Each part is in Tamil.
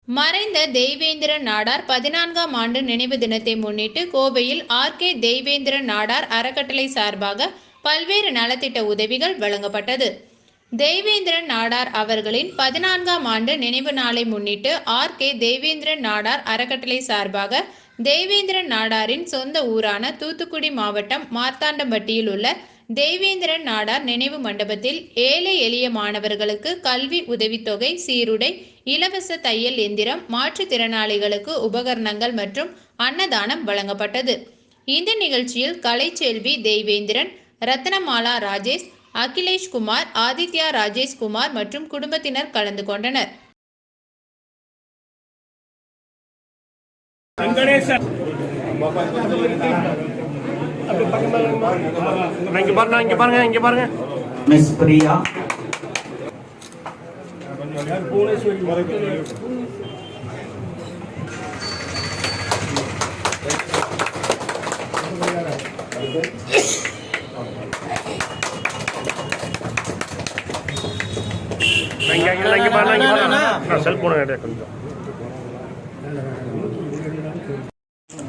மறைந்த தெய்வேந்திரன் நாடார் 14ஆம் ஆண்டு நினைவு தினத்தை முன்னிட்டு கோவையில் ஆர்.கே. தெய்வேந்திரன் நாடார் அறக்கட்டளை சார்பாக பல்வேறு நலத்திட்ட உதவிகள் வழங்கப்பட்டது. தெய்வேந்திரன் நாடார் அவர்களின் 14ஆம் ஆண்டு நினைவு நாளை முன்னிட்டு ஆர்.கே. தெய்வேந்திரன் நாடார் அறக்கட்டளை சார்பாக தெய்வேந்திரன் நாடாரின் சொந்த ஊரான தூத்துக்குடி மாவட்டம் மார்த்தாண்டம்பட்டியில் உள்ள தெய்வேந்திரன் நாடார் நினைவு மண்டபத்தில் ஏழை எளிய மாணவர்களுக்கு கல்வி உதவித்தொகை, சீருடை, இலவச தையல் எந்திரம், மாற்றுத்திறனாளிகளுக்கு உபகரணங்கள் மற்றும் அன்னதானம் வழங்கப்பட்டது. இந்த நிகழ்ச்சியில் கலைச்செல்வி தெய்வேந்திரன், ரத்னமாலா ராஜேஷ், அகிலேஷ் குமார், ஆதித்யா ராஜேஷ் குமார் மற்றும் குடும்பத்தினர் கலந்து கொண்டனர். இங்க பாருங்க மிஸ் பிரியா,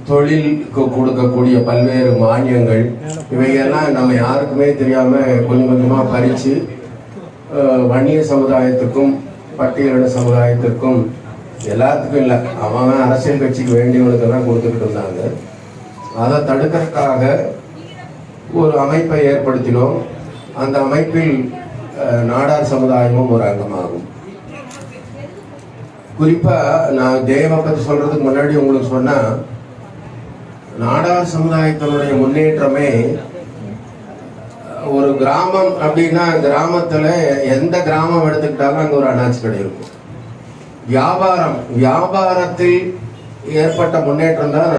தொழிலுக்கு கொடுக்கக்கூடிய பல்வேறு மானியங்கள் இவையெல்லாம் நம்ம யாருக்குமே தெரியாம கொஞ்சம் கொஞ்சமா பறிச்சு வன்னிய சமுதாயத்துக்கும் பட்டியலின சமுதாயத்திற்கும் எல்லாத்துக்கும் இல்லை, அவன் அரசியல் கட்சிக்கு வேண்டியவனுக்கு தான் கொடுத்துக்கிட்டு இருந்தாங்க. அதை தடுக்கிறதுக்காக ஒரு அமைப்பை ஏற்படுத்தினோம். அந்த அமைப்பில் நாடார் சமுதாயமும் ஒரு அங்கமாகும். குறிப்பா நான் தேவை பற்றி சொல்றதுக்கு முன்னாடி உங்களுக்கு சொன்னா, நாடார் சமுதாயத்தினுடைய முன்னேற்றமே ஒரு கிராமம் அப்படின்னா, கிராமத்துல எந்த கிராமம் எடுத்துக்கிட்டாலும் அங்க ஒரு அண்ணாச்சி கடை இருக்கும். வியாபாரத்தில் ஏற்பட்ட முன்னேற்றம் தான்